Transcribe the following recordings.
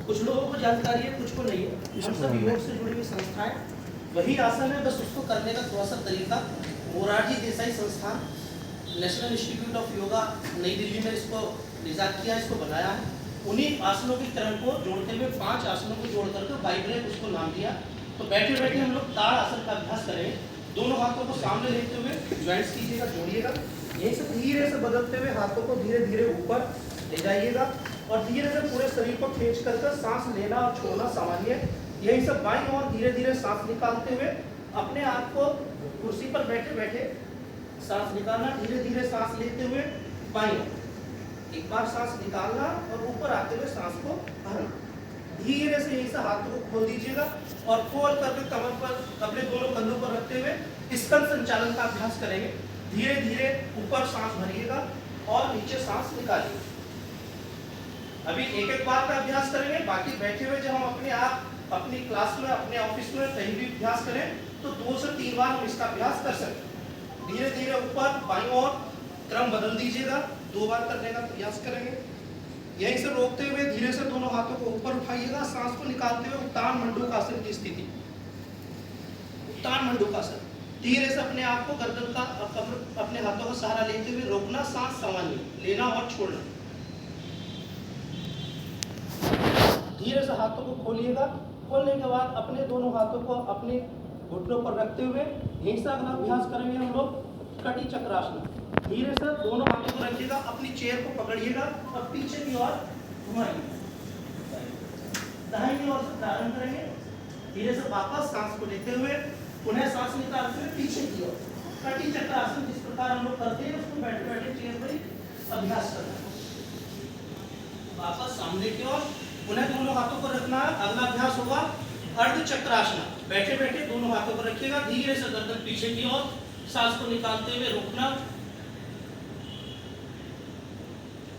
कुछ लोगों को जानकारी है, कुछ को नहीं है। हम सब योग से जुड़ी हुई संस्थाएं, वही आसन है, बस उसको करने का थोड़ा सा तरीका। मोरारजी देसाई संस्थान, नेशनल इंस्टीट्यूट ऑफ योगा नई दिल्ली में इसको डिजाइन किया, इसको बनाया है। उन्हीं आसनों के क्रम को जोड़ते हुए 5 आसनों को जोड़ करके वाइब्रेट उसको नाम दिया। तो बैठे बैठे हम लोग ताड़ आसन का अभ्यास करेंगे। दोनों हाथों को सामने लेते हुए ज्वाइंट्स कीजिएगा, जोड़िएगा। यहीं से धीरे से बदलते हुए हाथों को धीरे धीरे ऊपर ले जाइएगा और धीरे से पूरे शरीर को खींच कर सांस लेना और छोड़ना सामान्य है। यही सब बाईं ओर धीरे धीरे सांस निकालते हुए अपने आप को कुर्सी पर बैठे बैठे सांस निकालना, धीरे धीरे सांस लेते हुए बाईं ओर एक बार सांस निकालना और ऊपर आते हुए सांस को भरना। धीरे से यहीं से हाथों को खोल दीजिएगा और खोल करके कमर पर अपने दोनों कंधों पर रखते हुए स्कंद संचालन का अभ्यास करेंगे। धीरे धीरे ऊपर सांस भरिएगा और नीचे सांस निकालिए। अभी एक एक बार का अभ्यास करेंगे, बाकी बैठे हुए जब हम अपने आप अपनी क्लास में, अपने ऑफिस में कहीं भी अभ्यास करें तो 2 से 3 बार हम इसका अभ्यास कर सकते हैं। धीरे धीरे ऊपर बाईं ओर क्रम बदल दीजिएगा, 2 बार करने का प्रयास करेंगे। यहीं से रोकते हुए धीरे से दोनों हाथों को ऊपर उठाइएगा, सांस को निकालते हुए उत्तान मंडूकासन की स्थिति। उत्तान मंडूकासन, धीरे से अपने आप को गर्दन का अपने हाथों का सहारा लेते हुए रोकना, सांस सामान्य लेना और छोड़ना। धीरे से हाथों को खोलिएगा। खोलने के बाद अपने दोनों हाथों को अपने घुटनों पर रखते हुए यहीं से अगला अभ्यास करेंगे हम लोग कटी चक्रासन। धीरे से दोनों हाथों को रखिएगा, अपनी चेयर को पकड़िएगा और पीछे की ओर घुमाइएगा। दाहिनी ओर से प्रारंभ करेंगे। धीरे से वापस सांस को लेते हुए पुनः सांस निकालते हुए पीछे की ओर कटी चक्रासन जिस प्रकार हम लोग करते हैं उसको बैठे बैठे चेयर पर अभ्यास करना है। वापस सामने की ओर पुनः दोनों हाथों को रखना है। अगला अभ्यास होगा अर्ध चक्रासन। बैठे बैठे दोनों हाथों को रखिएगा, धीरे से गर्दन पीछे की ओर, सांस को निकालते हुए रोकना,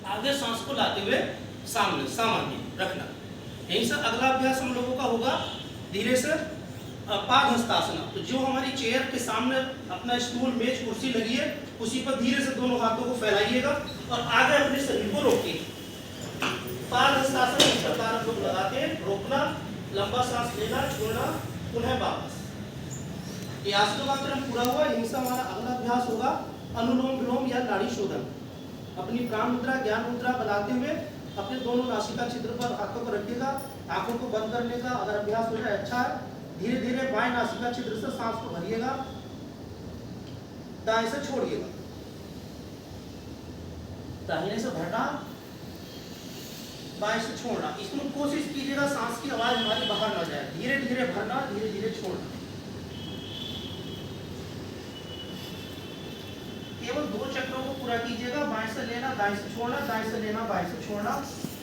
आगे सांस को लाते हुए सामने सामान्य रखना। यहीं से अगला अभ्यास हम लोगों का होगा धीरे से पादहस्तासना। तो जो हमारी चेयर के सामने अपना स्टूल, मेज, कुर्सी लगी है उसी पर धीरे से दोनों हाथों को फैलाइएगा और आगे अपने शरीर को रोकिए। पादहस्तासन इस प्रकार हम लोग लगाते हैं, रोकना, लंबा सांस लेना, छोड़ना, पुनः वापस। ये आसनों का क्रम पूरा हुआ। यहीं से हमारा अगला अभ्यास होगा अनुलोम विलोम या नाड़ी शोधन। अपनी प्राण मुद्रा, ज्ञान मुद्रा बनाते हुए अपने दोनों नासिका छिद्र पर हाथों को रखिएगा। आंखों को बंद करने का अगर अभ्यास हो जाए अच्छा है। धीरे धीरे बाएं नासिका छिद्र से सांस को भरिएगा, दाएं से छोड़िएगा। दाहिने से भरना, बाएं से छोड़ना। इसमें कोशिश कीजिएगा सांस की आवाज हमारी बाहर ना जाए। धीरे धीरे भरना, धीरे धीरे छोड़ना। केवल 2 चक्रों को पूरा कीजिएगा, बाएं से लेना, दाएं से छोड़ना, दाएं से लेना, बाएं से छोड़ना।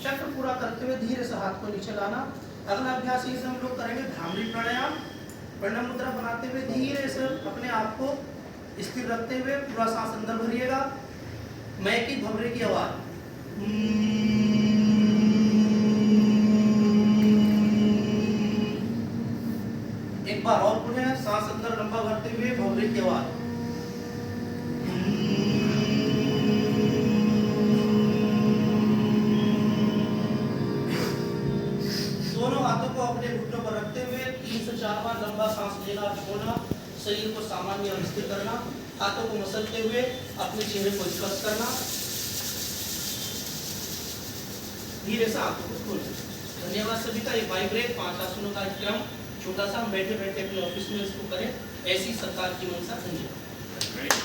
चक्र पूरा करते हुए धीरे से हाथ को नीचे लाना। अगला अभ्यास इसे हम लोग करेंगे भ्रामरी प्राणायाम। प्रणव मुद्रा बनाते हुए धीरे से अपने आप को स्थिर रखते हुए पूरा सांस अंदर भरिएगा। मैं की भवरे की आवाज। एक बार और पुनः सांस अंदर लंबा भरते हुए भवरे की आवाज। दोनों हाथों को अपने घुटनों पर रखते हुए 3 से 4 बार लंबा सांस लेना और छोड़ना, शरीर को सामान्य और स्थिर करना, हाथों को मसलते हुए अपने चेहरे को स्पर्श करना, धीरे से आंखों को खोलना। धन्यवाद सभी का। ये वाइब्रेट 5 आसनों का क्रम छोटा सा हम बैठे बैठे अपने ऑफिस में इसको करें, ऐसी सरकार की मंशा। धन्यवाद।